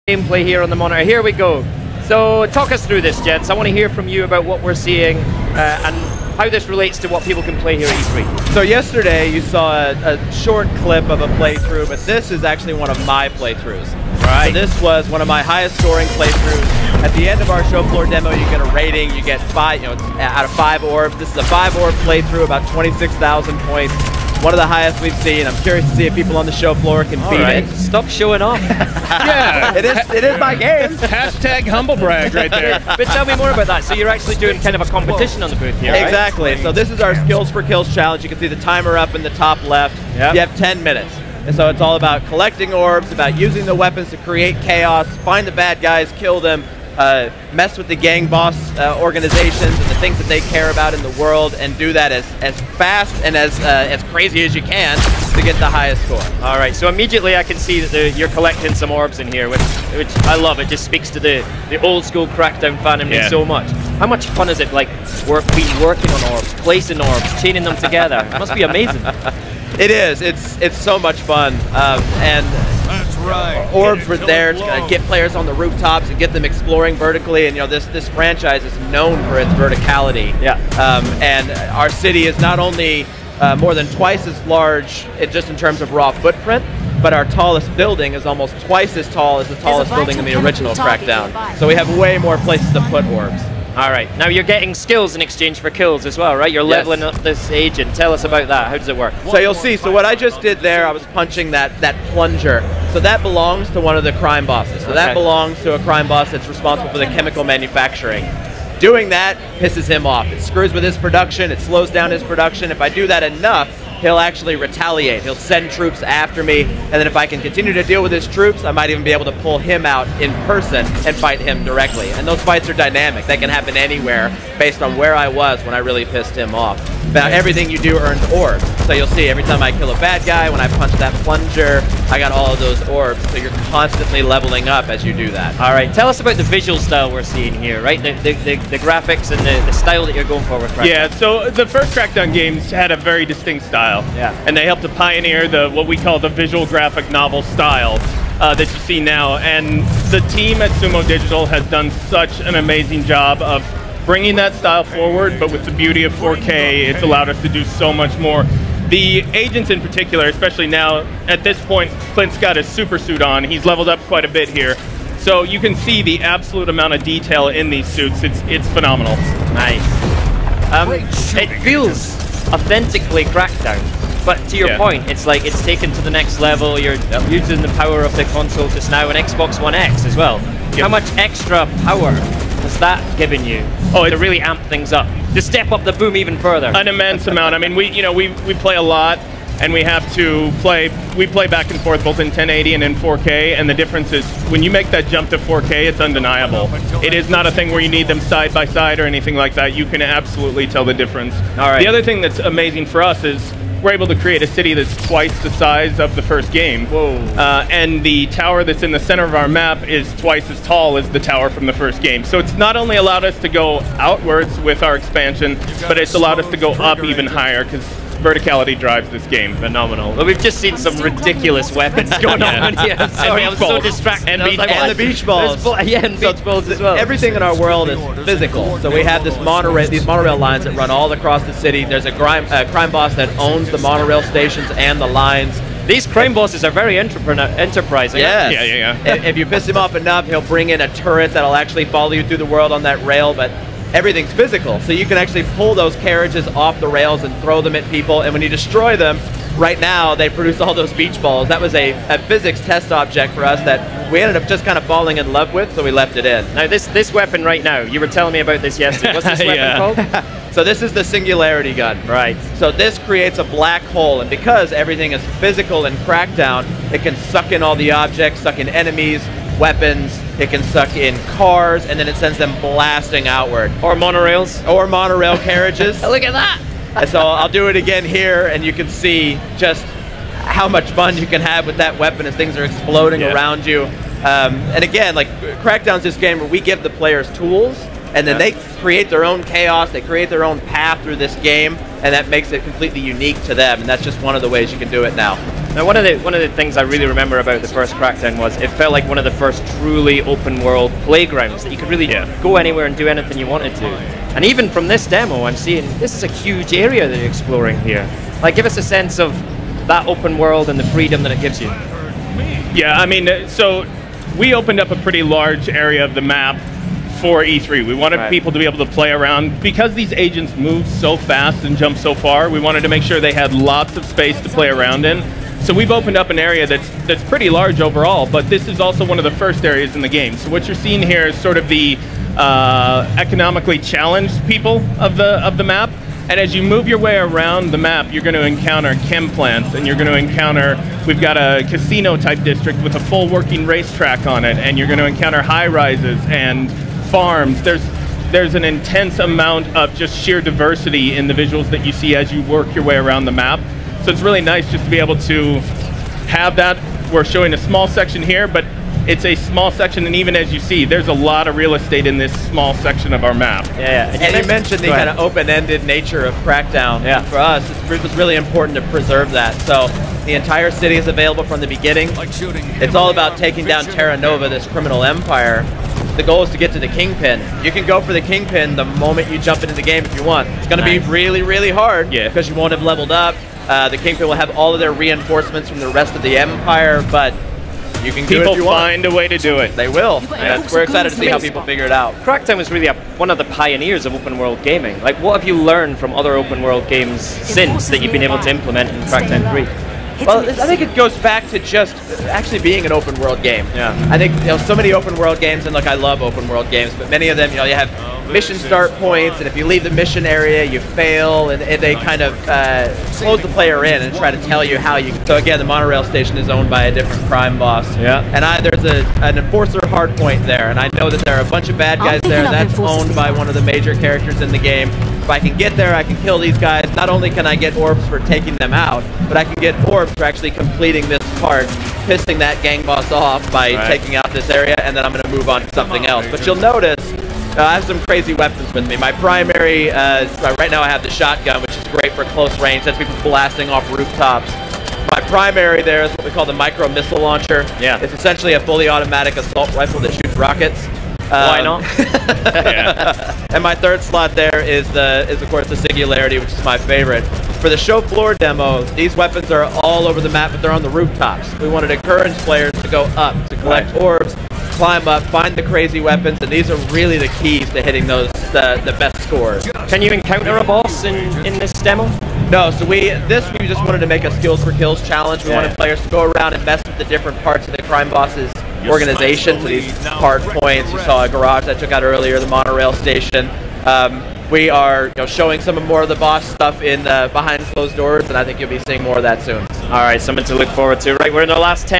Gameplay here on the Monorail. Here we go. So talk us through this, gents. I want to hear from you about what we're seeing and how this relates to what people can play here at E3. So yesterday you saw a short clip of a playthrough, but this is actually one of my playthroughs. Right. So this was one of my highest scoring playthroughs. At the end of our show floor demo, you get a rating. You get it's out of 5 orbs. This is a 5-orb playthrough, about 26,000 points. One of the highest we've seen. I'm curious to see if people on the show floor can beat it. Stop showing off. Yeah, it is my game. Hashtag humble brag right there. But tell me more about that. So you're actually doing kind of a competition on the booth here, right? Exactly. So this is our Skills for Kills challenge. You can see the timer up in the top left. Yep. You have 10 minutes. And so it's all about collecting orbs, about using the weapons to create chaos, find the bad guys, kill them, mess with the gang boss organizations and the things that they care about in the world, and do that as fast and as crazy as you can to get the highest score. All right, so immediately I can see that you're collecting some orbs in here, which I love. It just speaks to the old school Crackdown fan in me so much. How much fun is it, like, working on orbs, placing orbs, chaining them together? It must be amazing. It is. It's so much fun. And that's right. Orbs were there to get players on the rooftops and get them exploring vertically. And this franchise is known for its verticality. Yeah. And our city is not only more than twice as large just in terms of raw footprint, but our tallest building is almost twice as tall as the tallest building in the original Crackdown. So we have way more places to put orbs. All right, now you're getting skills in exchange for kills as well, right? You're leveling up this agent. Tell us about that. How does it work? So you'll see, so what I just did there, I was punching that plunger. So that belongs to one of the crime bosses. So that belongs to a crime boss that's responsible for the chemical manufacturing. Doing that pisses him off. It screws with his production, it slows down his production. If I do that enough, he'll actually retaliate. He'll send troops after me, and then if I can continue to deal with his troops, I might even be able to pull him out in person and fight him directly. And those fights are dynamic. They can happen anywhere based on where I was when I really pissed him off. But everything you do earns orbs. So you'll see every time I kill a bad guy, when I punch that plunger, I got all of those orbs. So you're constantly leveling up as you do that. All right, tell us about the visual style we're seeing here, right? The graphics and the style that you're going for with Crackdown. Yeah, so the first Crackdown games had a very distinct style. Yeah. And they helped to pioneer what we call the visual graphic novel style that you see now. And the team at Sumo Digital has done such an amazing job of bringing that style forward, but with the beauty of 4K, it's allowed us to do so much more. The agents in particular, especially now, at this point, Clint's got his super suit on. He's leveled up quite a bit here. So you can see the absolute amount of detail in these suits. It's phenomenal. Nice. It feels authentically Crackdown, but to your point, it's like it's taken to the next level. You're using the power of the console just now, and Xbox One X as well. How much extra power has that given you to really amp things up, to step up the boom even further? An immense amount. I mean, we play a lot, and we have to play. We play back and forth both in 1080 and in 4K, and the difference is when you make that jump to 4K, it's undeniable. It is not a thing where you need them side by side or anything like that. You can absolutely tell the difference. All right. The other thing that's amazing for us is we're able to create a city that's twice the size of the first game. Whoa. And the tower that's in the center of our map is twice as tall as the tower from the first game. So it's not only allowed us to go outwards with our expansion, but it's allowed us to go up even higher, because verticality drives this game. Phenomenal. Well, we've just seen some ridiculous weapons going on here. I'm sorry, I was so distracted. And the beach balls. And beach balls as well. Everything in our world is physical. So we have these monorail lines that run all across the city. There's a crime boss that owns the monorail stations and the lines. These crime bosses are very enterprising. Yes. Yeah. If you piss him off enough, he'll bring in a turret that'll actually follow you through the world on that rail, but everything's physical. So you can actually pull those carriages off the rails and throw them at people, and when you destroy them, right now they produce all those beach balls. That was a physics test object for us that we ended up just kind of falling in love with, so we left it in. Now this weapon right now, you were telling me about this yesterday. What's this weapon called? So this is the singularity gun. Right. So this creates a black hole, and because everything is physical in Crackdown, it can suck in all the objects, suck in enemies, weapons, it can suck in cars, and then it sends them blasting outward. Or monorails. Or monorail carriages. Look at that! And so I'll do it again here, and you can see just how much fun you can have with that weapon as things are exploding around you. And again, like, Crackdown's this game where we give the players tools, and then they create their own chaos, they create their own path through this game, and that makes it completely unique to them, and that's just one of the ways you can do it now. Now, one of the things I really remember about the first Crackdown was it felt like one of the first truly open world playgrounds that you could really go anywhere and do anything you wanted to. And even from this demo, I'm seeing this is a huge area that you're exploring here. Like, give us a sense of that open world and the freedom that it gives you. Yeah, I mean, so we opened up a pretty large area of the map for E3. We wanted people to be able to play around. Because these agents move so fast and jump so far, we wanted to make sure they had lots of space to play around in. So we've opened up an area that's pretty large overall, but this is also one of the first areas in the game. So what you're seeing here is sort of the economically challenged people of the map. And as you move your way around the map, you're going to encounter chem plants, and you're going to encounter, we've got a casino type district with a full working racetrack on it, and you're going to encounter high rises and farms. There's an intense amount of just sheer diversity in the visuals that you see as you work your way around the map. So it's really nice just to be able to have that. We're showing a small section here, but it's a small section, and even as you see, there's a lot of real estate in this small section of our map. Yeah, and you mentioned the kind of open-ended nature of Crackdown. Yeah. For us, it was really important to preserve that. So the entire city is available from the beginning. It's all about taking down Terra Nova, this criminal empire. The goal is to get to the Kingpin. You can go for the Kingpin the moment you jump into the game if you want. It's going to be really, really hard because you won't have leveled up. The Kingpin will have all of their reinforcements from the rest of the Empire, but you can do it if you want. People find a way to do it. They will. And we're excited to see how people figure it out. Crackdown was really one of the pioneers of open world gaming. Like, what have you learned from other open world games since that you've been able to implement in Crackdown 3? Well, I think it goes back to just actually being an open world game. Yeah. I think so many open world games, and look, I love open world games, but many of them, you have mission start points, and if you leave the mission area, you fail, and they kind of close the player in and try to tell you how you. So again, the Monorail station is owned by a different crime boss. Yeah. And there's an enforcer hard point there, and I know that there are a bunch of bad guys there. That's owned by one of the major characters in the game. If I can get there, I can kill these guys. Not only can I get orbs for taking them out, but I can get orbs for actually completing this part, pissing that gang boss off by taking out this area, and then I'm going to move on to something else. But you'll notice I have some crazy weapons with me. My primary, right now I have the shotgun, which is great for close range. That's people blasting off rooftops. My primary there is what we call the micro missile launcher. Yeah. It's essentially a fully automatic assault rifle that shoots rockets. Why not? And my third slot there is of course the Singularity, which is my favorite. For the show floor demo, these weapons are all over the map, but they're on the rooftops. We wanted to encourage players to go up, to collect orbs, climb up, find the crazy weapons, and these are really the keys to hitting those the best scores. Can you encounter a boss in this demo? No, so we just wanted to make a skills for kills challenge. We wanted players to go around and mess with the different parts of the crime boss's organization. So these hard points, you saw a garage that I took out earlier, the Monorail station. We are showing some more of the boss stuff in behind closed doors, and I think you'll be seeing more of that soon. All right, something to look forward to. Right, we're in the last 10